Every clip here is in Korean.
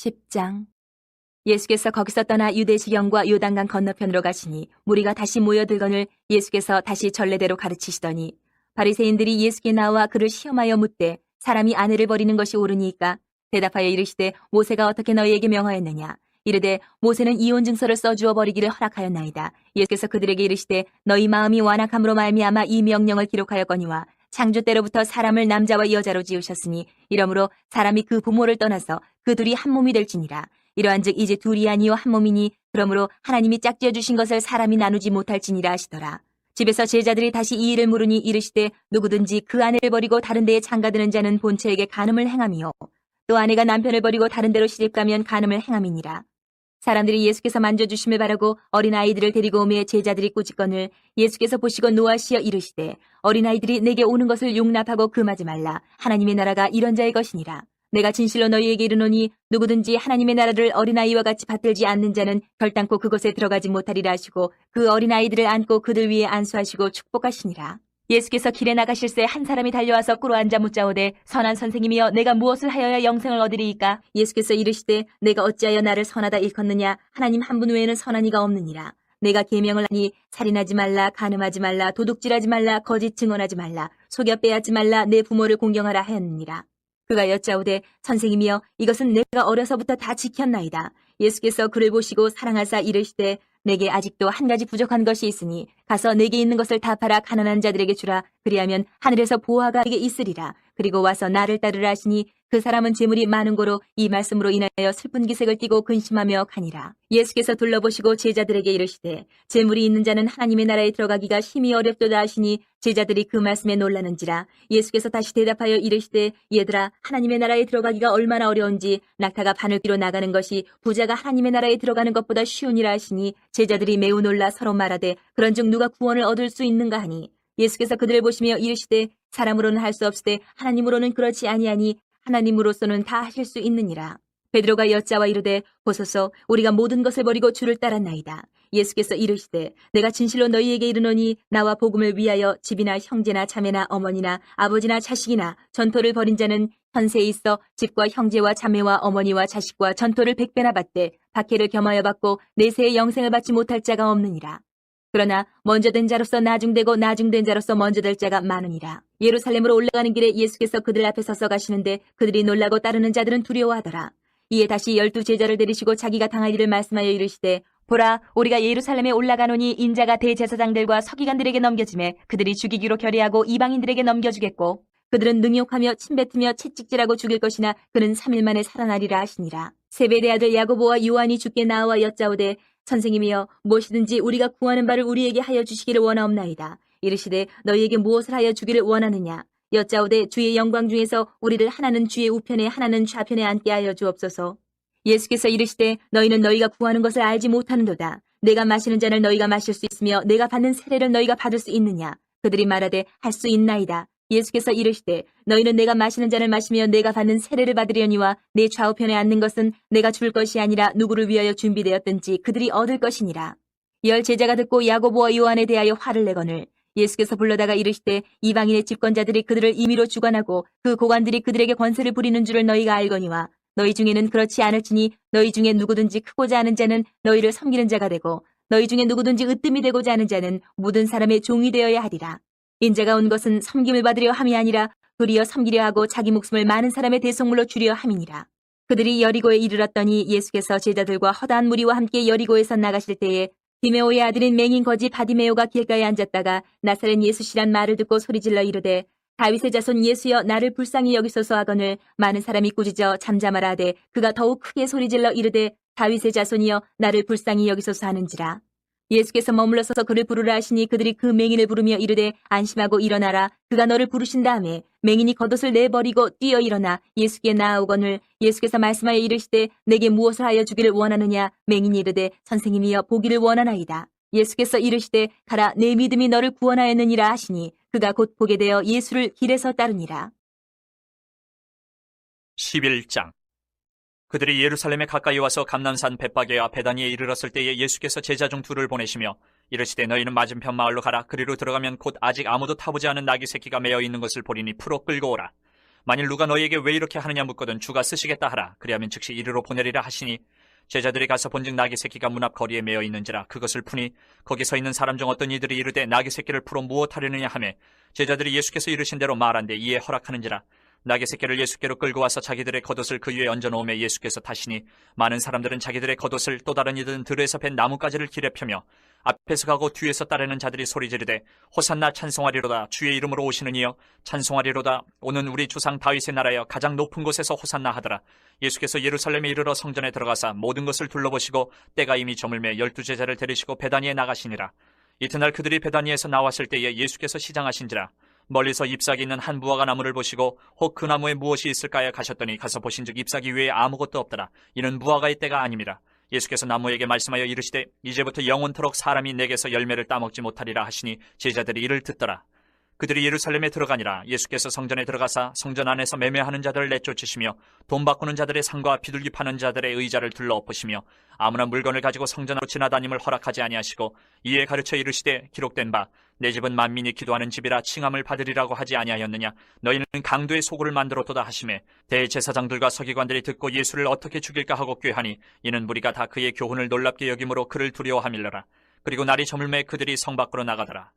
10장. 예수께서 거기서 떠나 유대 지경과 요단강 건너편으로 가시니 무리가 다시 모여들거늘 예수께서 다시 전례대로 가르치시더니 바리새인들이 예수께 나와 그를 시험하여 묻되 사람이 아내를 버리는 것이 옳으니까 대답하여 이르시되 모세가 어떻게 너희에게 명하였느냐. 이르되 모세는 이혼 증서를 써주어 버리기를 허락하였나이다. 예수께서 그들에게 이르시되 너희 마음이 완악함으로 말미암아 이 명령을 기록하였거니와 창조 때로부터 사람을 남자와 여자로 지으셨으니 이러므로 사람이 그 부모를 떠나서 그 둘이 한 몸이 될지니라. 이러한즉 이제 둘이 아니요 한 몸이니 그러므로 하나님이 짝지어 주신 것을 사람이 나누지 못할지니라 하시더라. 집에서 제자들이 다시 이 일을 물으니 이르시되 누구든지 그 아내를 버리고 다른 데에 장가드는 자는 본처에게 간음을 행함이요 또 아내가 남편을 버리고 다른 데로 시집가면 간음을 행함이니라. 사람들이 예수께서 만져주심을 바라고 어린아이들을 데리고 오매 제자들이 꾸짖거늘 예수께서 보시고 노하시어 이르시되 어린아이들이 내게 오는 것을 용납하고 금하지 말라. 하나님의 나라가 이런 자의 것이니라. 내가 진실로 너희에게 이르노니 누구든지 하나님의 나라를 어린아이와 같이 받들지 않는 자는 결단코 그곳에 들어가지 못하리라 하시고 그 어린아이들을 안고 그들 위에 안수하시고 축복하시니라. 예수께서 길에 나가실새 한 사람이 달려와서 꿇어앉아 묻자오되 선한 선생님이여 내가 무엇을 하여야 영생을 얻으리이까. 예수께서 이르시되 내가 어찌하여 나를 선하다 일컫느냐. 하나님 한 분 외에는 선한 이가 없느니라. 내가 계명을 하니 살인하지 말라, 간음하지 말라, 도둑질하지 말라, 거짓 증언하지 말라, 속여 빼앗지 말라, 내 부모를 공경하라 하였느니라. 그가 여짜오되 선생님이여 이것은 내가 어려서부터 다 지켰나이다. 예수께서 그를 보시고 사랑하사 이르시되 내게 아직도 한 가지 부족한 것이 있으니 가서 내게 있는 것을 다 팔아 가난한 자들에게 주라. 그리하면 하늘에서 보화가 내게 있으리라. 그리고 와서 나를 따르라 하시니 그 사람은 재물이 많은 고로 이 말씀으로 인하여 슬픈 기색을 띠고 근심하며 가니라. 예수께서 둘러보시고 제자들에게 이르시되 재물이 있는 자는 하나님의 나라에 들어가기가 심히 어렵도다 하시니 제자들이 그 말씀에 놀라는지라. 예수께서 다시 대답하여 이르시되 얘들아 하나님의 나라에 들어가기가 얼마나 어려운지 낙타가 바늘귀로 나가는 것이 부자가 하나님의 나라에 들어가는 것보다 쉬우니라 하시니 제자들이 매우 놀라 서로 말하되 그런즉 누가 구원을 얻을 수 있는가 하니 예수께서 그들을 보시며 이르시되 사람으로는 할 수 없으되 하나님으로는 그렇지 아니하니 하나님으로서는 다 하실 수 있느니라. 베드로가 여짜와 이르되 보소서 우리가 모든 것을 버리고 주를 따랐나이다. 예수께서 이르시되 내가 진실로 너희에게 이르노니 나와 복음을 위하여 집이나 형제나 자매나 어머니나 아버지나 자식이나 전토를 벌인 자는 현세에 있어 집과 형제와 자매와 어머니와 자식과 전토를 100배나 받되 박해를 겸하여 받고 내세의 영생을 받지 못할 자가 없느니라. 그러나 먼저 된 자로서 나중되고 나중된 자로서 먼저 될 자가 많으니라. 예루살렘으로 올라가는 길에 예수께서 그들 앞에 서서 가시는데 그들이 놀라고 따르는 자들은 두려워하더라. 이에 다시 12 제자를 데리시고 자기가 당할 일을 말씀하여 이르시되 보라 우리가 예루살렘에 올라가노니 인자가 대제사장들과 서기관들에게 넘겨지매 그들이 죽이기로 결의하고 이방인들에게 넘겨주겠고 그들은 능욕하며 침뱉으며 채찍질하고 죽일 것이나 그는 3일 만에 살아나리라 하시니라. 세베대 아들 야고보와 요한이 주께 나와 여짜오되 선생님이여 무엇이든지 우리가 구하는 바를 우리에게 하여 주시기를 원하옵나이다. 이르시되 너희에게 무엇을 하여 주기를 원하느냐. 여짜오되 주의 영광 중에서 우리를 하나는 주의 우편에 하나는 좌편에 앉게 하여 주옵소서. 예수께서 이르시되 너희는 너희가 구하는 것을 알지 못하는도다. 내가 마시는 잔을 너희가 마실 수 있으며 내가 받는 세례를 너희가 받을 수 있느냐. 그들이 말하되 할 수 있나이다. 예수께서 이르시되 너희는 내가 마시는 잔을 마시며 내가 받는 세례를 받으려니와 내 좌우편에 앉는 것은 내가 줄 것이 아니라 누구를 위하여 준비되었든지 그들이 얻을 것이니라. 10 제자가 듣고 야고보와 요한에 대하여 화를 내거늘 예수께서 불러다가 이르시되 이방인의 집권자들이 그들을 임의로 주관하고 그 고관들이 그들에게 권세를 부리는 줄을 너희가 알거니와 너희 중에는 그렇지 않을지니 너희 중에 누구든지 크고자 하는 자는 너희를 섬기는 자가 되고 너희 중에 누구든지 으뜸이 되고자 하는 자는 모든 사람의 종이 되어야 하리라. 인자가 온 것은 섬김을 받으려 함이 아니라 도리어 섬기려 하고 자기 목숨을 많은 사람의 대속물로 주려 함이니라. 그들이 여리고에 이르렀더니 예수께서 제자들과 허다한 무리와 함께 여리고에서 나가실 때에 디메오의 아들인 맹인 거지 바디메오가 길가에 앉았다가 나사렛 예수시란 말을 듣고 소리질러 이르되 다윗의 자손 예수여 나를 불쌍히 여기소서 하거늘 많은 사람이 꾸짖어 잠잠하라 하되 그가 더욱 크게 소리질러 이르되 다윗의 자손이여 나를 불쌍히 여기소서 하는지라. 예수께서 머물러 서서 그를 부르라 하시니 그들이 그 맹인을 부르며 이르되 안심하고 일어나라. 그가 너를 부르신 다음에 맹인이 겉옷을 내버리고 뛰어 일어나 예수께 나아오거늘 예수께서 말씀하여 이르시되 내게 무엇을 하여 주기를 원하느냐. 맹인이 이르되 선생님이여 보기를 원하나이다. 예수께서 이르시되 가라 내 믿음이 너를 구원하였느니라 하시니 그가 곧 보게 되어 예수를 길에서 따르니라. 11장. 그들이 예루살렘에 가까이 와서 감난산 벳바게와 베다니에 이르렀을 때에 예수께서 제자 중 둘을 보내시며 이르시되 너희는 맞은편 마을로 가라. 그리로 들어가면 곧 아직 아무도 타보지 않은 나귀 새끼가 매어 있는 것을 보리니 풀어 끌고 오라. 만일 누가 너희에게 왜 이렇게 하느냐 묻거든 주가 쓰시겠다 하라. 그리하면 즉시 이리로 보내리라 하시니 제자들이 가서 본즉 나귀 새끼가 문 앞 거리에 매어 있는지라. 그것을 푸니 거기 서 있는 사람 중 어떤 이들이 이르되 나귀 새끼를 풀어 무엇하려느냐 하매 제자들이 예수께서 이르신 대로 말한데 이에 허락하는지라. 나귀 새끼를 예수께로 끌고 와서 자기들의 겉옷을 그 위에 얹어놓으며 예수께서 타시니 많은 사람들은 자기들의 겉옷을 또 다른 이들은 들에서 벤 나뭇가지를 길에 펴며 앞에서 가고 뒤에서 따르는 자들이 소리 지르되 호산나 찬송하리로다. 주의 이름으로 오시는 이여 찬송하리로다. 오는 우리 조상 다윗의 나라여 가장 높은 곳에서 호산나 하더라. 예수께서 예루살렘에 이르러 성전에 들어가사 모든 것을 둘러보시고 때가 이미 저물매 12제자를 데리시고 베다니에 나가시니라. 이튿날 그들이 베다니에서 나왔을 때에 예수께서 시장하신지라. 멀리서 잎사귀 있는 한 무화과 나무를 보시고 혹 그 나무에 무엇이 있을까요 가셨더니 가서 보신즉 잎사귀 외에 아무것도 없더라. 이는 무화과의 때가 아님이라. 예수께서 나무에게 말씀하여 이르시되 이제부터 영원토록 사람이 내게서 열매를 따먹지 못하리라 하시니 제자들이 이를 듣더라. 그들이 예루살렘에 들어가니라. 예수께서 성전에 들어가사 성전 안에서 매매하는 자들을 내쫓으시며 돈 바꾸는 자들의 상과 비둘기 파는 자들의 의자를 둘러 엎으시며 아무나 물건을 가지고 성전 안으로 지나다님을 허락하지 아니하시고 이에 가르쳐 이르시되 기록된 바 내 집은 만민이 기도하는 집이라 칭함을 받으리라고 하지 아니하였느냐. 너희는 강도의 소굴을 만들었도다 하시매 대제사장들과 서기관들이 듣고 예수를 어떻게 죽일까 하고 꾀하니 이는 무리가 다 그의 교훈을 놀랍게 여김으로 그를 두려워함일러라. 그리고 날이 저물매 그들이 성 밖으로 나가더라.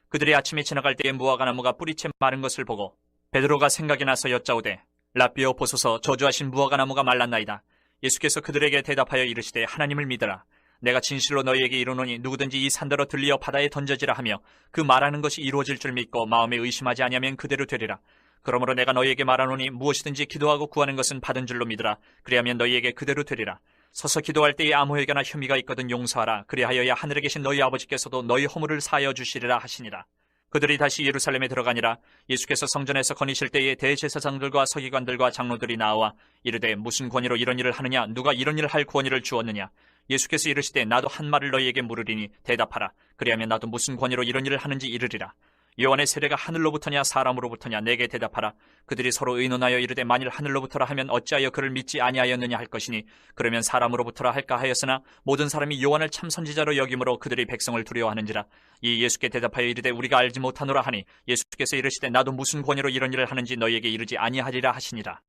그들이 아침에 지나갈 때에 무화과 나무가 뿌리채 마른 것을 보고 베드로가 생각이 나서 여짜오되 라삐여 보소서 저주하신 무화과 나무가 말랐나이다. 예수께서 그들에게 대답하여 이르시되 하나님을 믿으라. 내가 진실로 너희에게 이르노니 누구든지 이 산더러 들리어 바다에 던져지라 하며 그 말하는 것이 이루어질 줄 믿고 마음에 의심하지 아니하면 그대로 되리라. 그러므로 내가 너희에게 말하노니 무엇이든지 기도하고 구하는 것은 받은 줄로 믿으라. 그리하면 너희에게 그대로 되리라. 서서 기도할 때에 아무에게나 혐의가 있거든 용서하라. 그리하여야 하늘에 계신 너희 아버지께서도 너희 허물을 사하여 주시리라 하시니라. 그들이 다시 예루살렘에 들어가니라. 예수께서 성전에서 거니실 때에 대제사장들과 서기관들과 장로들이 나와 이르되 무슨 권위로 이런 일을 하느냐. 누가 이런 일을 할 권위를 주었느냐. 예수께서 이르시되 나도 한 말을 너희에게 물으리니 대답하라. 그리하면 나도 무슨 권위로 이런 일을 하는지 이르리라. 요한의 세례가 하늘로부터냐 사람으로부터냐 내게 대답하라. 그들이 서로 의논하여 이르되 만일 하늘로부터라 하면 어찌하여 그를 믿지 아니하였느냐 할 것이니 그러면 사람으로부터라 할까 하였으나 모든 사람이 요한을 참 선지자로 여김으로 그들이 백성을 두려워하는지라. 이 예수께 대답하여 이르되 우리가 알지 못하노라 하니 예수께서 이르시되 나도 무슨 권위로 이런 일을 하는지 너희에게 이르지 아니하리라 하시니라.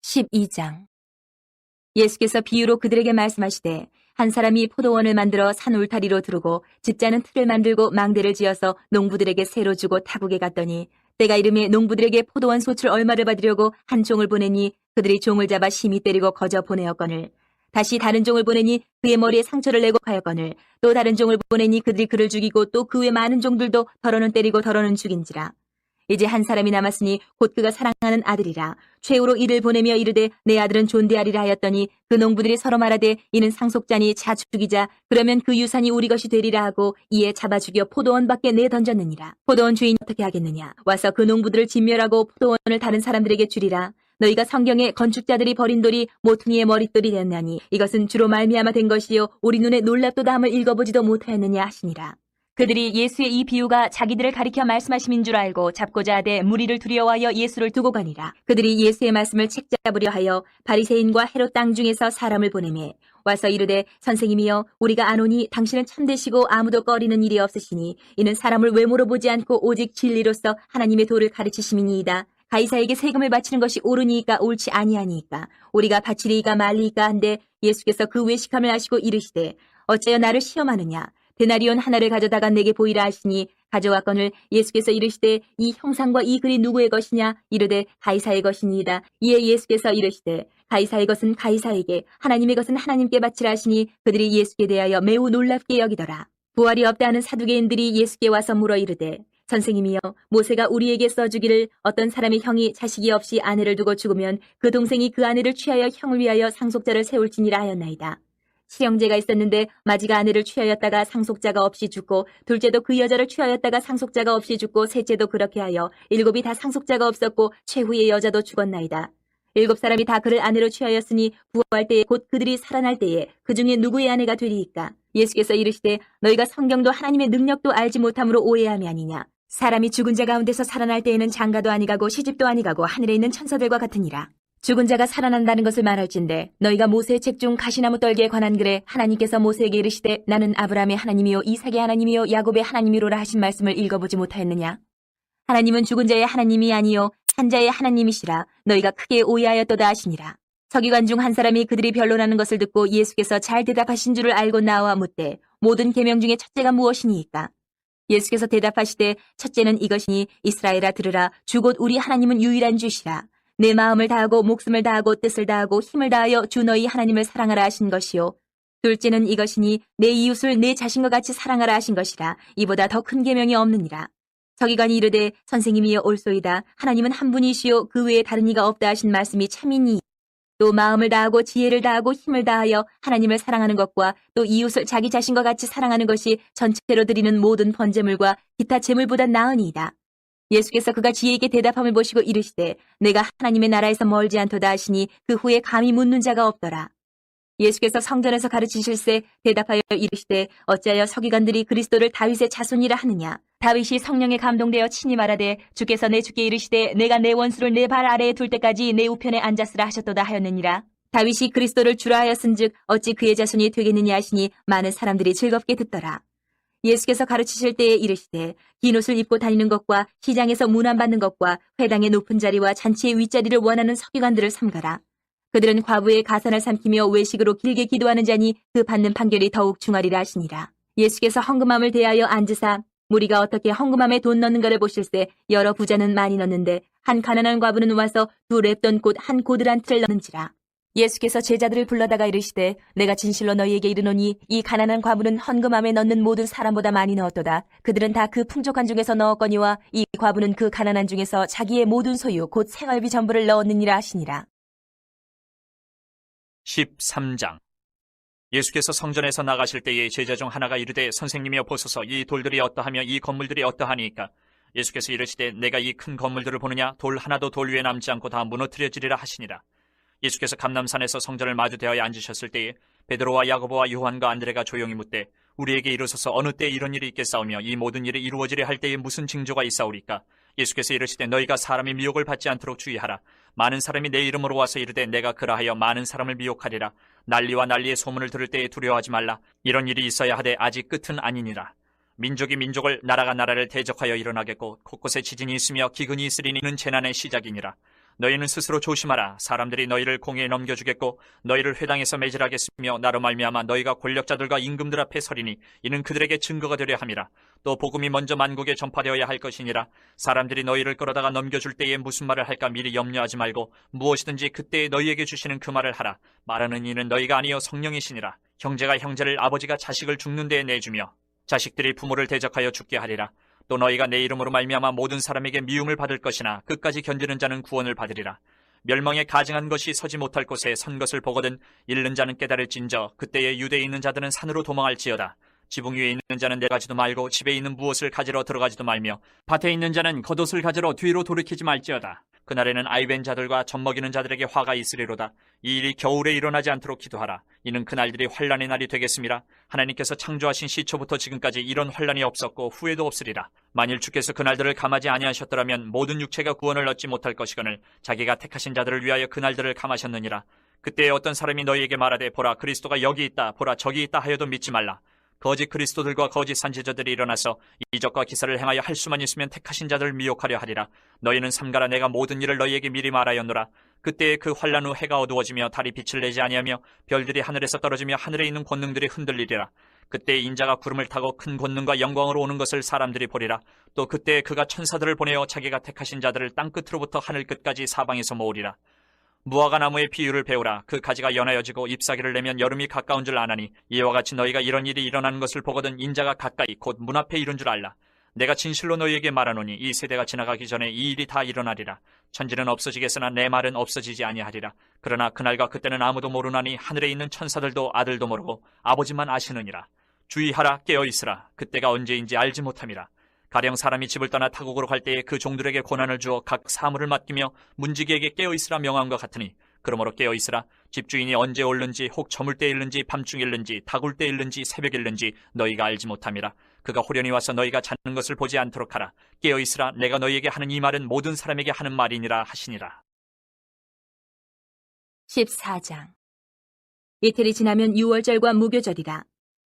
12장. 예수께서 비유로 그들에게 말씀하시되 한 사람이 포도원을 만들어 산 울타리로 두르고 집자는 틀을 만들고 망대를 지어서 농부들에게 새로 주고 타국에 갔더니 때가 이름에 농부들에게 포도원 소출 얼마를 받으려고 한 종을 보내니 그들이 종을 잡아 심히 때리고 거저 보내었거늘 다시 다른 종을 보내니 그의 머리에 상처를 내고 가였거늘 또 다른 종을 보내니 그들이 그를 죽이고 또 그 외 많은 종들도 더러는 때리고 더러는 죽인지라. 이제 한 사람이 남았으니 곧 그가 사랑하는 아들이라. 최후로 이를 보내며 이르되 내 아들은 존대하리라 하였더니 그 농부들이 서로 말하되 이는 상속자니 자 죽이자. 그러면 그 유산이 우리 것이 되리라 하고 이에 잡아 죽여 포도원 밖에 내던졌느니라. 포도원 주인이 어떻게 하겠느냐. 와서 그 농부들을 진멸하고 포도원을 다른 사람들에게 주리라. 너희가 성경에 건축자들이 버린 돌이 모퉁이의 머릿돌이 되었나니 이것은 주로 말미암아 된 것이요 우리 눈에 놀랍도다 함을 읽어보지도 못하였느냐 하시니라. 그들이 예수의 이 비유가 자기들을 가리켜 말씀하심인 줄 알고 잡고자 하되 무리를 두려워하여 예수를 두고 가니라. 그들이 예수의 말씀을 책잡으려 하여 바리새인과 헤롯 땅 중에서 사람을 보내매 와서 이르되 선생님이여 우리가 아노니 당신은 참되시고 아무도 꺼리는 일이 없으시니 이는 사람을 외모로 보지 않고 오직 진리로서 하나님의 도를 가르치심이니이다. 가이사에게 세금을 바치는 것이 옳으니까 옳지 아니하니까 우리가 바치리이까 말리이까 한데 예수께서 그 외식함을 아시고 이르시되 어째여 나를 시험하느냐. 데나리온 하나를 가져다가 내게 보이라 하시니 가져왔거늘 예수께서 이르시되 이 형상과 이 글이 누구의 것이냐. 이르되 가이사의 것이니이다. 이에 예수께서 이르시되 가이사의 것은 가이사에게 하나님의 것은 하나님께 바치라 하시니 그들이 예수께 대하여 매우 놀랍게 여기더라. 부활이 없다 하는 사두개인들이 예수께 와서 물어 이르되 선생님이여 모세가 우리에게 써주기를 어떤 사람의 형이 자식이 없이 아내를 두고 죽으면 그 동생이 그 아내를 취하여 형을 위하여 상속자를 세울지니라 하였나이다. 실형제가 있었는데 마지가 아내를 취하였다가 상속자가 없이 죽고 둘째도 그 여자를 취하였다가 상속자가 없이 죽고 셋째도 그렇게 하여 일곱이 다 상속자가 없었고 최후의 여자도 죽었나이다. 일곱 사람이 다 그를 아내로 취하였으니 부활 때에 곧 그들이 살아날 때에 그 중에 누구의 아내가 되리이까. 예수께서 이르시되 너희가 성경도 하나님의 능력도 알지 못함으로 오해함이 아니냐. 사람이 죽은 자 가운데서 살아날 때에는 장가도 아니가고 시집도 아니가고 하늘에 있는 천사들과 같으니라. 죽은 자가 살아난다는 것을 말할진대 너희가 모세의 책 중 가시나무 떨기에 관한 글에 하나님께서 모세에게 이르시되 나는 아브라함의 하나님이요 이삭의 하나님이요 야곱의 하나님이로라 하신 말씀을 읽어보지 못하였느냐. 하나님은 죽은 자의 하나님이 아니요 산 자의 하나님이시라. 너희가 크게 오해하였도다 하시니라. 서기관 중 한 사람이 그들이 변론하는 것을 듣고 예수께서 잘 대답하신 줄을 알고 나와 묻되 모든 계명 중에 첫째가 무엇이니이까? 예수께서 대답하시되 첫째는 이것이니 이스라엘아 들으라. 주 곧 우리 하나님은 유일한 주시라. 내 마음을 다하고 목숨을 다하고 뜻을 다하고 힘을 다하여 주 너희 하나님을 사랑하라 하신 것이요. 둘째는 이것이니 내 이웃을 내 자신과 같이 사랑하라 하신 것이라. 이보다 더 큰 계명이 없느니라. 서기관이 이르되 선생님이여 옳소이다. 하나님은 한 분이시요 그 외에 다른 이가 없다 하신 말씀이 참이니. 또 마음을 다하고 지혜를 다하고 힘을 다하여 하나님을 사랑하는 것과 또 이웃을 자기 자신과 같이 사랑하는 것이 전체로 드리는 모든 번제물과 기타 제물보다 나으니이다. 예수께서 그가 지혜있게 대답함을 보시고 이르시되 내가 하나님의 나라에서 멀지 않도다 하시니 그 후에 감히 묻는 자가 없더라. 예수께서 성전에서 가르치실세 대답하여 이르시되 어찌하여 서기관들이 그리스도를 다윗의 자손이라 하느냐. 다윗이 성령에 감동되어 친히 말하되 주께서 내 주께 이르시되 내가 내 원수를 내 발 아래에 둘 때까지 내 우편에 앉았으라 하셨도다 하였느니라. 다윗이 그리스도를 주라 하였은즉 어찌 그의 자손이 되겠느냐 하시니 많은 사람들이 즐겁게 듣더라. 예수께서 가르치실 때에 이르시되 긴 옷을 입고 다니는 것과 시장에서 문안받는 것과 회당의 높은 자리와 잔치의 윗자리를 원하는 서기관들을 삼가라. 그들은 과부의 가산을 삼키며 외식으로 길게 기도하는 자니 그 받는 판결이 더욱 중하리라 하시니라. 예수께서 헌금함을 대하여 앉으사 무리가 어떻게 헌금함에 돈 넣는 것을 보실세 여러 부자는 많이 넣는데 한 가난한 과부는 와서 두 렙돈 곧 한 고들 한 틀을 넣는지라. 예수께서 제자들을 불러다가 이르시되 내가 진실로 너희에게 이르노니 이 가난한 과부는 헌금함에 넣는 모든 사람보다 많이 넣었도다. 그들은 다 그 풍족한 중에서 넣었거니와 이 과부는 그 가난한 중에서 자기의 모든 소유 곧 생활비 전부를 넣었느니라 하시니라. 13장. 예수께서 성전에서 나가실 때에 제자 중 하나가 이르되 선생님이여 보소서 이 돌들이 어떠하며 이 건물들이 어떠하니까? 예수께서 이르시되 내가 이 큰 건물들을 보느냐? 돌 하나도 돌 위에 남지 않고 다 무너뜨려지리라 하시니라. 예수께서 감람산에서 성전을 마주대하여 앉으셨을 때에 베드로와 야고보와 요한과 안드레가 조용히 묻되 우리에게 이르소서 어느 때 이런 일이 있겠사오며 이 모든 일이 이루어지려 할 때에 무슨 징조가 있사오리까? 예수께서 이르시되 너희가 사람의 미혹을 받지 않도록 주의하라. 많은 사람이 내 이름으로 와서 이르되 내가 그라하여 많은 사람을 미혹하리라. 난리와 난리의 소문을 들을 때에 두려워하지 말라. 이런 일이 있어야 하되 아직 끝은 아니니라. 민족이 민족을 나라가 나라를 대적하여 일어나겠고 곳곳에 지진이 있으며 기근이 있으리니 이는 재난의 시작이니라. 너희는 스스로 조심하라. 사람들이 너희를 공회에 넘겨주겠고 너희를 회당에서 매질하겠으며 나로 말미암아 너희가 권력자들과 임금들 앞에 서리니 이는 그들에게 증거가 되려 함이라. 또 복음이 먼저 만국에 전파되어야 할 것이니라. 사람들이 너희를 끌어다가 넘겨줄 때에 무슨 말을 할까 미리 염려하지 말고 무엇이든지 그때에 너희에게 주시는 그 말을 하라. 말하는 이는 너희가 아니요 성령이시니라. 형제가 형제를 아버지가 자식을 죽는 데에 내주며 자식들이 부모를 대적하여 죽게 하리라. 또 너희가 내 이름으로 말미암아 모든 사람에게 미움을 받을 것이나 끝까지 견디는 자는 구원을 받으리라. 멸망에 가증한 것이 서지 못할 곳에 선 것을 보거든 잃는 자는 깨달을진저 그때에 유대에 있는 자들은 산으로 도망할지어다. 지붕 위에 있는 자는 내려가지도 말고 집에 있는 무엇을 가지러 들어가지도 말며 밭에 있는 자는 겉옷을 가지러 뒤로 돌이키지 말지어다. 그날에는 아이벤 자들과 젖먹이는 자들에게 화가 있으리로다. 이 일이 겨울에 일어나지 않도록 기도하라. 이는 그날들이 환란의 날이 되겠음이라. 하나님께서 창조하신 시초부터 지금까지 이런 환란이 없었고 후에도 없으리라. 만일 주께서 그날들을 감하지 아니하셨더라면 모든 육체가 구원을 얻지 못할 것이거늘 자기가 택하신 자들을 위하여 그날들을 감하셨느니라. 그때에 어떤 사람이 너희에게 말하되 보라 그리스도가 여기 있다 보라 저기 있다 하여도 믿지 말라. 거짓 그리스도들과 거짓 선지자들이 일어나서 이적과 기사를 행하여 할 수만 있으면 택하신 자들을 미혹하려 하리라. 너희는 삼가라. 내가 모든 일을 너희에게 미리 말하였노라. 그때에 그 환란 후 해가 어두워지며 달이 빛을 내지 아니하며 별들이 하늘에서 떨어지며 하늘에 있는 권능들이 흔들리리라. 그때 인자가 구름을 타고 큰 권능과 영광으로 오는 것을 사람들이 보리라. 또 그때에 그가 천사들을 보내어 자기가 택하신 자들을 땅끝으로부터 하늘 끝까지 사방에서 모으리라. 무화과 나무의 비유를 배우라. 그 가지가 연하여지고 잎사귀를 내면 여름이 가까운 줄 아나니 이와 같이 너희가 이런 일이 일어나는 것을 보거든 인자가 가까이 곧 문 앞에 이른 줄 알라. 내가 진실로 너희에게 말하노니 이 세대가 지나가기 전에 이 일이 다 일어나리라. 천지는 없어지겠으나 내 말은 없어지지 아니하리라. 그러나 그날과 그때는 아무도 모르나니 하늘에 있는 천사들도 아들도 모르고 아버지만 아시느니라. 주의하라. 깨어있으라. 그때가 언제인지 알지 못함이라. 가령 사람이 집을 떠나 타국으로 갈 때에 그 종들에게 고난을 주어 각 사물을 맡기며 문지기에게 깨어있으라 명함과 같으니 그러므로 깨어있으라. 집주인이 언제 올는지 혹 저물 때 일는지 밤중 일는지 다굴 때 일는지 새벽 일는지 너희가 알지 못함이라. 그가 호련히 와서 너희가 자는 것을 보지 않도록 하라. 깨어있으라. 내가 너희에게 하는 이 말은 모든 사람에게 하는 말이니라 하시니라. 14장. 이틀이 지나면 유월절과 무교절이라.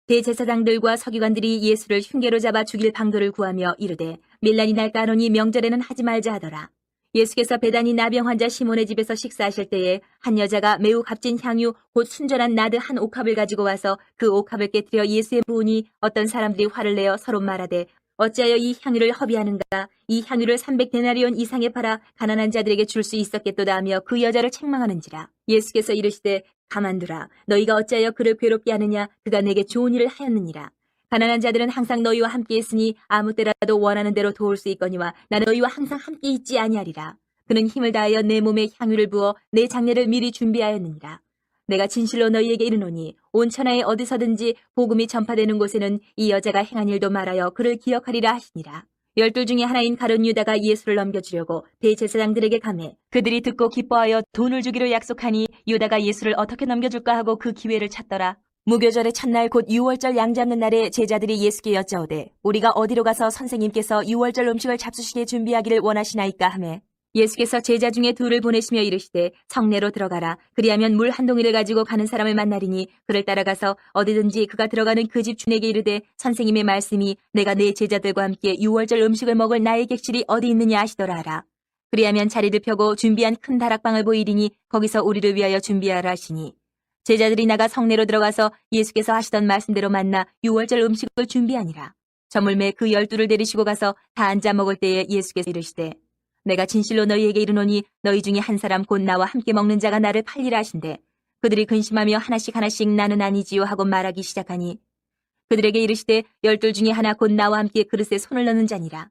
대제사장들과 서기관들이 예수를 흉계로 잡아 죽일 방도를 구하며 이르되 밀란이 날까 하노니 명절에는 하지 말자 하더라. 예수께서 베다니 나병 환자 시몬의 집에서 식사하실 때에 한 여자가 매우 값진 향유 곧 순전한 나드 한 옥합을 가지고 와서 그 옥합을 깨뜨려 예수에 부으니 어떤 사람들이 화를 내어 서로 말하되 어찌하여 이 향유를 허비하는가? 이 향유를 300데나리온 이상에 팔아 가난한 자들에게 줄 수 있었겠도다 하며 그 여자를 책망하는지라. 예수께서 이르시되 가만두라. 너희가 어찌하여 그를 괴롭게 하느냐? 그가 내게 좋은 일을 하였느니라. 가난한 자들은 항상 너희와 함께 있으니 아무 때라도 원하는 대로 도울 수 있거니와 나는 너희와 항상 함께 있지 아니하리라. 그는 힘을 다하여 내 몸에 향유를 부어 내 장례를 미리 준비하였느니라. 내가 진실로 너희에게 이르노니 온 천하에 어디서든지 복음이 전파되는 곳에는 이 여자가 행한 일도 말하여 그를 기억하리라 하시니라. 12 중에 하나인 가룟 유다가 예수를 넘겨주려고 대제사장들에게 가매 그들이 듣고 기뻐하여 돈을 주기로 약속하니 유다가 예수를 어떻게 넘겨줄까 하고 그 기회를 찾더라. 무교절의 첫날 곧 유월절 양 잡는 날에 제자들이 예수께 여짜오되 우리가 어디로 가서 선생님께서 유월절 음식을 잡수시게 준비하기를 원하시나이까 하매 예수께서 제자 중에 둘을 보내시며 이르시되 성내로 들어가라. 그리하면 물 한 동이를 가지고 가는 사람을 만나리니 그를 따라가서 어디든지 그가 들어가는 그 집 주인에게 이르되 선생님의 말씀이 내가 내 제자들과 함께 유월절 음식을 먹을 나의 객실이 어디 있느냐 하시더라 하라. 그리하면 자리를 펴고 준비한 큰 다락방을 보이리니 거기서 우리를 위하여 준비하라 하시니 제자들이 나가 성내로 들어가서 예수께서 하시던 말씀대로 만나 유월절 음식을 준비하니라. 저물매 그 12를 데리시고 가서 다 앉아 먹을 때에 예수께서 이르시되 내가 진실로 너희에게 이르노니 너희 중에 한 사람 곧 나와 함께 먹는 자가 나를 팔리라 하신대 그들이 근심하며 하나씩 하나씩 나는 아니지요 하고 말하기 시작하니 그들에게 이르시되 12 중에 하나 곧 나와 함께 그릇에 손을 넣는 자니라.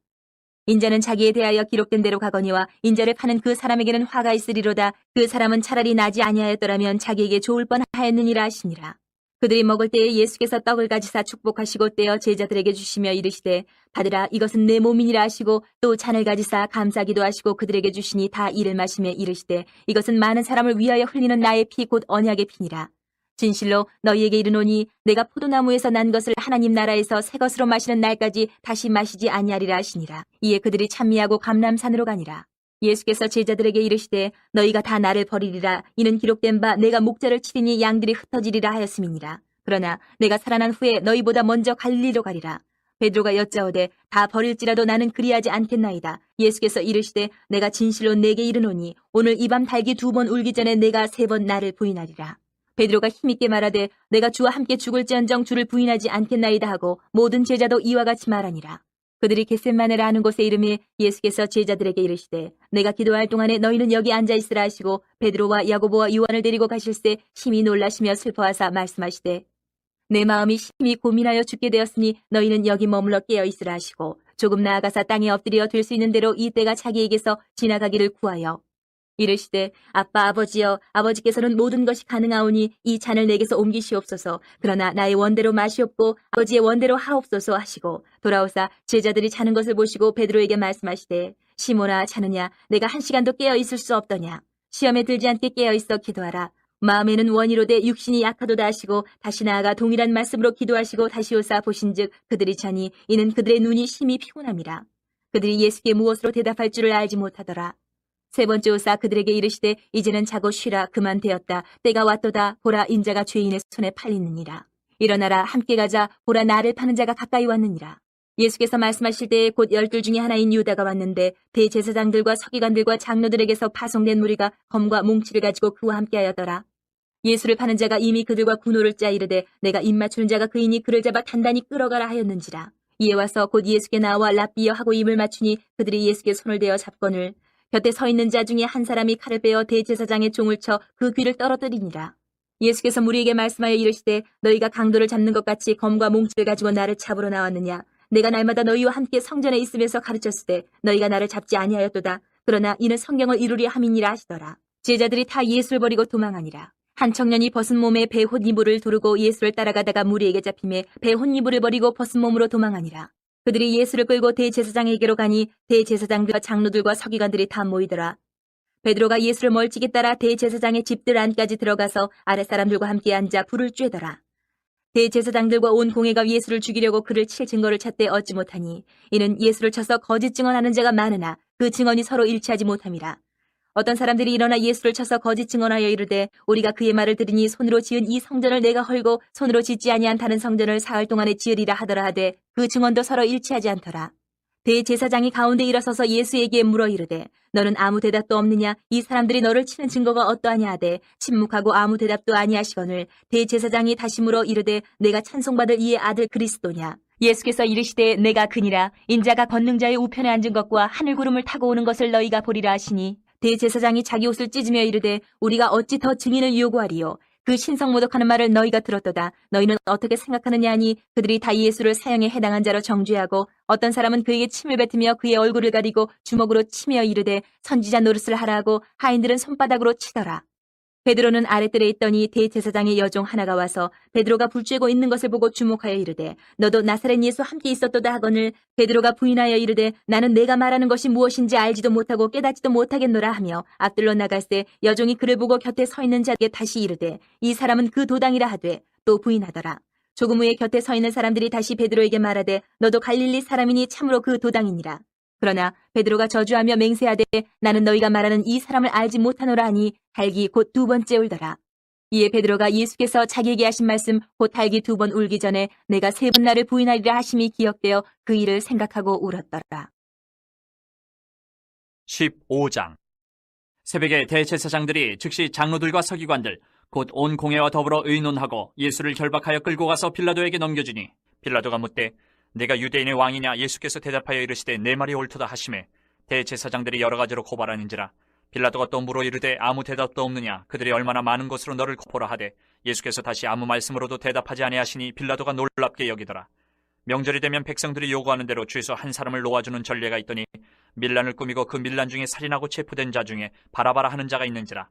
인자는 자기에 대하여 기록된 대로 가거니와 인자를 파는 그 사람에게는 화가 있으리로다. 그 사람은 차라리 나지 아니하였더라면 자기에게 좋을 뻔하였느니라 하시니라. 그들이 먹을 때에 예수께서 떡을 가지사 축복하시고 떼어 제자들에게 주시며 이르시되 받으라 이것은 내 몸이니라 하시고 또 잔을 가지사 감사기도 하시고 그들에게 주시니 다 이를 마시며 이르시되 이것은 많은 사람을 위하여 흘리는 나의 피 곧 언약의 피니라. 진실로 너희에게 이르노니 내가 포도나무에서 난 것을 하나님 나라에서 새 것으로 마시는 날까지 다시 마시지 아니하리라 하시니라. 이에 그들이 찬미하고 감람산으로 가니라. 예수께서 제자들에게 이르시되 너희가 다 나를 버리리라. 이는 기록된 바 내가 목자를 치리니 양들이 흩어지리라 하였음이니라. 그러나 내가 살아난 후에 너희보다 먼저 갈릴리로 가리라. 베드로가 여짜오되 다 버릴지라도 나는 그리하지 않겠나이다. 예수께서 이르시되 내가 진실로 내게 이르노니 오늘 이 밤 닭이 2번 울기 전에 내가 3번 나를 부인하리라. 베드로가 힘있게 말하되 내가 주와 함께 죽을지언정 주를 부인하지 않겠나이다 하고 모든 제자도 이와 같이 말하니라. 그들이 겟셋마네라 하는 곳에 이름에 예수께서 제자들에게 이르시되 내가 기도할 동안에 너희는 여기 앉아있으라 하시고 베드로와 야고보와 요한을 데리고 가실새 심히 놀라시며 슬퍼하사 말씀하시되 내 마음이 심히 고민하여 죽게 되었으니 너희는 여기 머물러 깨어있으라 하시고 조금 나아가사 땅에 엎드려 될 수 있는 대로 이 때가 자기에게서 지나가기를 구하여 이르시되 아빠 아버지여 아버지께서는 모든 것이 가능하오니 이 잔을 내게서 옮기시옵소서. 그러나 나의 원대로 마시옵고 아버지의 원대로 하옵소서 하시고 돌아오사 제자들이 자는 것을 보시고 베드로에게 말씀하시되 시몬아 자느냐 내가 1시간도 깨어 있을 수 없더냐. 시험에 들지 않게 깨어 있어 기도하라. 마음에는 원이로되 육신이 약하도다 하시고 다시 나아가 동일한 말씀으로 기도하시고 다시 오사 보신즉 그들이 자니 이는 그들의 눈이 심히 피곤함이라. 그들이 예수께 무엇으로 대답할 줄을 알지 못하더라. 3번째 오사 그들에게 이르시되 이제는 자고 쉬라. 그만 되었다. 때가 왔도다. 보라 인자가 죄인의 손에 팔리느니라. 일어나라 함께 가자. 보라 나를 파는 자가 가까이 왔느니라. 예수께서 말씀하실 때에 곧 12 중에 하나인 유다가 왔는데 대제사장들과 서기관들과 장로들에게서 파송된 무리가 검과 몽치를 가지고 그와 함께하였더라. 예수를 파는 자가 이미 그들과 군호를 짜 이르되 내가 입맞추는 자가 그이니 그를 잡아 단단히 끌어가라 하였는지라. 이에 와서 곧 예수께 나와 랍비여 하고 입을 맞추니 그들이 예수께 손을 대어 잡거늘 곁에 서 있는 자 중에 한 사람이 칼을 빼어 대제사장의 종을 쳐 그 귀를 떨어뜨리니라. 예수께서 무리에게 말씀하여 이르시되 너희가 강도를 잡는 것 같이 검과 몽치를 가지고 나를 잡으러 나왔느냐. 내가 날마다 너희와 함께 성전에 있으면서 가르쳤을 때 너희가 나를 잡지 아니하였도다. 그러나 이는 성경을 이루려 함이니라 하시더라. 제자들이 다 예수를 버리고 도망하니라. 한 청년이 벗은 몸에 배 홑이불을 두르고 예수를 따라가다가 무리에게 잡힘에 배 홑이불을 버리고 벗은 몸으로 도망하니라. 그들이 예수를 끌고 대제사장에게로 가니 대제사장들과 장로들과 서기관들이 다 모이더라. 베드로가 예수를 멀찍이 따라 대제사장의 집들 안까지 들어가서 아랫사람들과 함께 앉아 불을 쬐더라. 대제사장들과 온 공회가 예수를 죽이려고 그를 칠 증거를 찾되 얻지 못하니 이는 예수를 쳐서 거짓 증언하는 자가 많으나 그 증언이 서로 일치하지 못함이라. 어떤 사람들이 일어나 예수를 쳐서 거짓 증언하여 이르되 우리가 그의 말을 들으니 손으로 지은 이 성전을 내가 헐고 손으로 짓지 아니한 다른 성전을 사흘 동안에 지으리라 하더라 하되 그 증언도 서로 일치하지 않더라. 대제사장이 가운데 일어서서 예수에게 물어 이르되 너는 아무 대답도 없느냐? 이 사람들이 너를 치는 증거가 어떠하냐 하되 침묵하고 아무 대답도 아니하시거늘 대제사장이 다시 물어 이르되 내가 찬송받을 이의 아들 그리스도냐? 예수께서 이르시되 내가 그니라. 인자가 권능자의 우편에 앉은 것과 하늘 구름을 타고 오는 것을 너희가 보리라 하시니 대제사장이 자기 옷을 찢으며 이르되 우리가 어찌 더 증인을 요구하리요? 그 신성모독하는 말을 너희가 들었도다. 너희는 어떻게 생각하느냐 하니 그들이 다 예수를 사형에 해당한 자로 정죄하고 어떤 사람은 그에게 침을 뱉으며 그의 얼굴을 가리고 주먹으로 치며 이르되 선지자 노릇을 하라 하고 하인들은 손바닥으로 치더라. 베드로는 아랫뜰에 있더니 대제사장의 여종 하나가 와서 베드로가 불쬐고 있는 것을 보고 주목하여 이르되 너도 나사렛 예수 함께 있었도다 하거늘 베드로가 부인하여 이르되 나는 내가 말하는 것이 무엇인지 알지도 못하고 깨닫지도 못하겠노라 하며 앞들로 나갈새 여종이 그를 보고 곁에 서 있는 자에게 다시 이르되 이 사람은 그 도당이라 하되 또 부인하더라. 조금 후에 곁에 서 있는 사람들이 다시 베드로에게 말하되 너도 갈릴리 사람이니 참으로 그 도당이니라. 그러나 베드로가 저주하며 맹세하되 나는 너희가 말하는 이 사람을 알지 못하노라 하니 달기 곧 두 번째 울더라. 이에 베드로가 예수께서 자기에게 하신 말씀 곧 달기 두 번 울기 전에 내가 세 번 나를 부인하리라 하심이 기억되어 그 일을 생각하고 울었더라. 15장. 새벽에 대제사장들이 즉시 장로들과 서기관들 곧 온 공회와 더불어 의논하고 예수를 결박하여 끌고 가서 빌라도에게 넘겨주니 빌라도가 묻되 내가 유대인의 왕이냐? 예수께서 대답하여 이르시되 내 말이 옳도다 하시매 대제사장들이 여러 가지로 고발하는지라. 빌라도가 또 물어 이르되 아무 대답도 없느냐? 그들이 얼마나 많은 것으로 너를 고포라 하되 예수께서 다시 아무 말씀으로도 대답하지 아니하시니 빌라도가 놀랍게 여기더라. 명절이 되면 백성들이 요구하는 대로 죄수 한 사람을 놓아주는 전례가 있더니 밀란을 꾸미고 그 밀란 중에 살인하고 체포된 자 중에 바라바라 하는 자가 있는지라.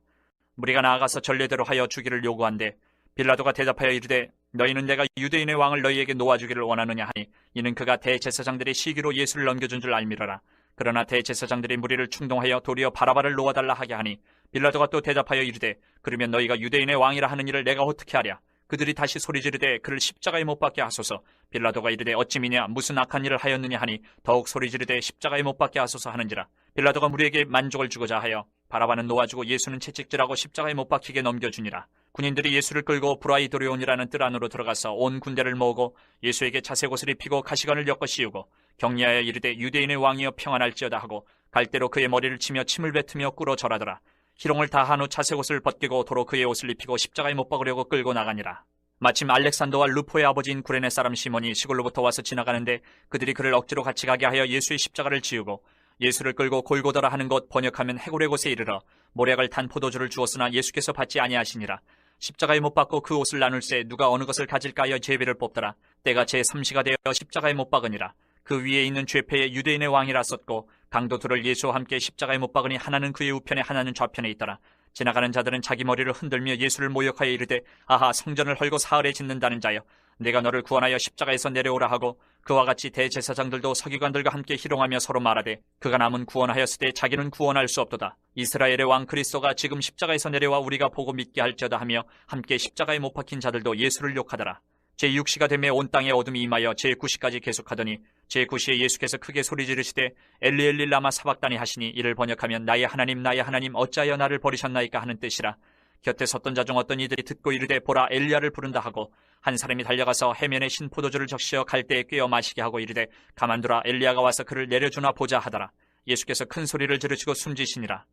무리가 나아가서 전례대로 하여 주기를 요구한데 빌라도가 대답하여 이르되 너희는 내가 유대인의 왕을 너희에게 놓아주기를 원하느냐 하니 이는 그가 대제사장들의 시기로 예수를 넘겨준 줄 알미러라. 그러나 대제사장들이 무리를 충동하여 도리어 바라바를 놓아달라 하게 하니 빌라도가 또 대답하여 이르되 그러면 너희가 유대인의 왕이라 하는 일을 내가 어떻게 하랴? 그들이 다시 소리 지르되 그를 십자가에 못 박게 하소서. 빌라도가 이르되 어찌미냐 무슨 악한 일을 하였느냐 하니 더욱 소리 지르되 십자가에 못 박게 하소서 하는지라. 빌라도가 무리에게 만족을 주고자 하여 바라바는 놓아주고 예수는 채찍질하고 십자가에 못 박히게 넘겨주니라. 군인들이 예수를 끌고 브라이도리온이라는 뜰 안으로 들어가서 온 군대를 모으고 예수에게 자색 옷을 입히고 가시관을 엮어 씌우고 격려하여 이르되 유대인의 왕이여 평안할지어다 하고 갈대로 그의 머리를 치며 침을 뱉으며 꿇어 절하더라. 희롱을 다한 후 자색 옷을 벗기고 도로 그의 옷을 입히고 십자가에 못 박으려고 끌고 나가니라. 마침 알렉산더와 루포의 아버지인 구레네 사람 시몬이 시골로부터 와서 지나가는데 그들이 그를 억지로 같이 가게 하여 예수의 십자가를 지우고 예수를 끌고 골고더라 하는 곳 번역하면 해골의 곳에 이르러 모략을 탄 포도주를 주었으나 예수께서 받지 아니하시니라. 십자가에 못 박고 그 옷을 나눌새 누가 어느 것을 가질까 하여 제비를 뽑더라. 때가 제3시가 되어 십자가에 못 박으니라. 그 위에 있는 죄패에 유대인의 왕이라 썼고 강도 둘을 예수와 함께 십자가에 못 박으니 하나는 그의 우편에 하나는 좌편에 있더라. 지나가는 자들은 자기 머리를 흔들며 예수를 모욕하여 이르되 아하 성전을 헐고 사흘에 짓는다는 자여 내가 너를 구원하여 십자가에서 내려오라 하고 그와 같이 대제사장들도 서기관들과 함께 희롱하며 서로 말하되 그가 남은 구원하였으되 자기는 구원할 수 없도다. 이스라엘의 왕 그리스도가 지금 십자가에서 내려와 우리가 보고 믿게 할지어다 하며 함께 십자가에 못 박힌 자들도 예수를 욕하더라. 제6시가 되매 온 땅에 어둠이 임하여 제9시까지 계속하더니 제9시에 예수께서 크게 소리 지르시되 엘리 엘리 라마 사박다니 하시니 이를 번역하면 나의 하나님 어찌하여 나를 버리셨나이까 하는 뜻이라. 곁에 섰던 자 중 어떤 이들이 듣고 이르되 보라 엘리야를 부른다 하고 한 사람이 달려가서 해면에 신 포도주를 적시어 갈대에 꿰어 마시게 하고 이르되 가만두라 엘리야가 와서 그를 내려주나 보자 하더라. 예수께서 큰 소리를 지르시고 숨지시니라.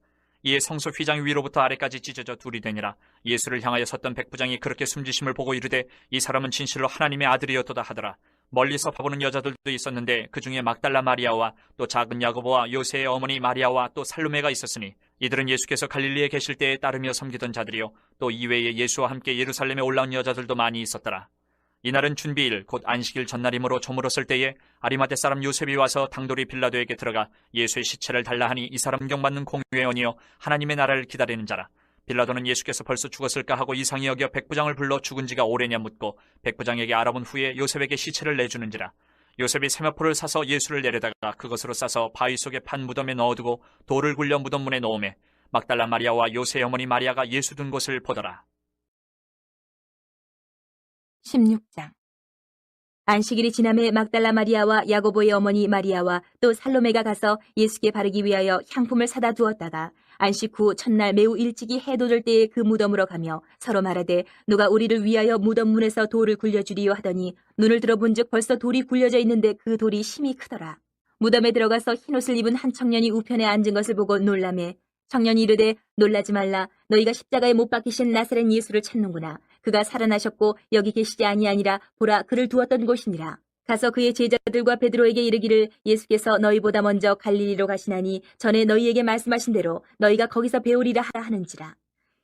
이에 성소 휘장 위로부터 아래까지 찢어져 둘이 되니라. 예수를 향하여 섰던 백부장이 그렇게 숨지심을 보고 이르되 이 사람은 진실로 하나님의 아들이었도다 하더라. 멀리서 바보는 여자들도 있었는데 그 중에 막달라 마리아와 또 작은 야고보와 요새의 어머니 마리아와 또 살로메가 있었으니 이들은 예수께서 갈릴리에 계실 때에 따르며 섬기던 자들이요 또 이외에 예수와 함께 예루살렘에 올라온 여자들도 많이 있었더라. 이날은 준비일 곧 안식일 전날이므로 저물었을 때에 아리마대 사람 요셉이 와서 당돌이 빌라도에게 들어가 예수의 시체를 달라 하니 이 사람 경받는 공회원이요 하나님의 나라를 기다리는 자라. 빌라도는 예수께서 벌써 죽었을까 하고 이상히 여겨 백부장을 불러 죽은 지가 오래냐 묻고 백부장에게 알아본 후에 요셉에게 시체를 내주는지라. 요셉이 세마포를 사서 예수를 내려다가 그것으로 싸서 바위 속에 판 무덤에 넣어두고 돌을 굴려 무덤 문에 놓음에 막달라 마리아와 요새의 어머니 마리아가 예수 둔 곳을 보더라. 16장. 안식일이 지남에 막달라 마리아와 야고보의 어머니 마리아와 또 살로메가 가서 예수께 바르기 위하여 향품을 사다 두었다가 안식 후 첫날 매우 일찍이 해 돋을 때에 그 무덤으로 가며 서로 말하되 누가 우리를 위하여 무덤 문에서 돌을 굴려주리요 하더니 눈을 들어본즉 벌써 돌이 굴려져 있는데 그 돌이 심히 크더라. 무덤에 들어가서 흰옷을 입은 한 청년이 우편에 앉은 것을 보고 놀라매 청년이 이르되 놀라지 말라. 너희가 십자가에 못 박히신 나사렛 예수를 찾는구나. 그가 살아나셨고 여기 계시지 아니하니라. 보라 그를 두었던 곳이니라. 가서 그의 제자들과 베드로에게 이르기를 예수께서 너희보다 먼저 갈릴리로 가시나니 전에 너희에게 말씀하신 대로 너희가 거기서 배우리라 하라 하는지라.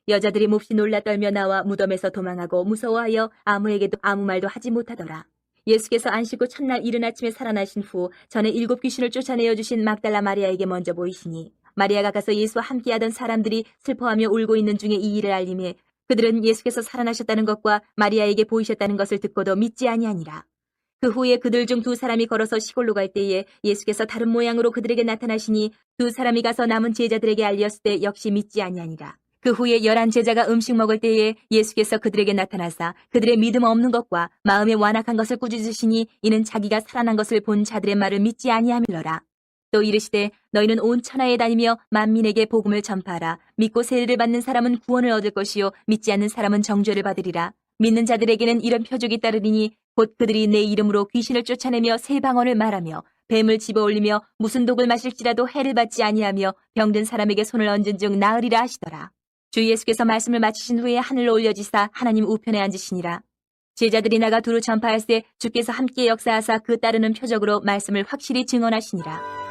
여자들이 몹시 놀라 떨며 나와 무덤에서 도망하고 무서워하여 아무에게도 아무 말도 하지 못하더라. 예수께서 안식 후 첫날 이른 아침에 살아나신 후 전에 7 귀신을 쫓아내어 주신 막달라 마리아에게 먼저 보이시니 마리아가 가서 예수와 함께하던 사람들이 슬퍼하며 울고 있는 중에 이 일을 알림해 그들은 예수께서 살아나셨다는 것과 마리아에게 보이셨다는 것을 듣고도 믿지 아니하니라. 그 후에 그들 중 2 사람이 걸어서 시골로 갈 때에 예수께서 다른 모양으로 그들에게 나타나시니 2 사람이 가서 남은 제자들에게 알렸을 때 역시 믿지 아니하니라. 그 후에 11 제자가 음식 먹을 때에 예수께서 그들에게 나타나사 그들의 믿음 없는 것과 마음에 완악한 것을 꾸짖으시니 이는 자기가 살아난 것을 본 자들의 말을 믿지 아니함일러라. 또 이르시되 너희는 온 천하에 다니며 만민에게 복음을 전파하라. 믿고 세례를 받는 사람은 구원을 얻을 것이요 믿지 않는 사람은 정죄를 받으리라. 믿는 자들에게는 이런 표적이 따르리니 곧 그들이 내 이름으로 귀신을 쫓아내며 새 방언을 말하며 뱀을 집어올리며 무슨 독을 마실지라도 해를 받지 아니하며 병든 사람에게 손을 얹은 즉 나으리라 하시더라. 주 예수께서 말씀을 마치신 후에 하늘로 올려지사 하나님 우편에 앉으시니라. 제자들이 나가 두루 전파할세 주께서 함께 역사하사 그 따르는 표적으로 말씀을 확실히 증언하시니라.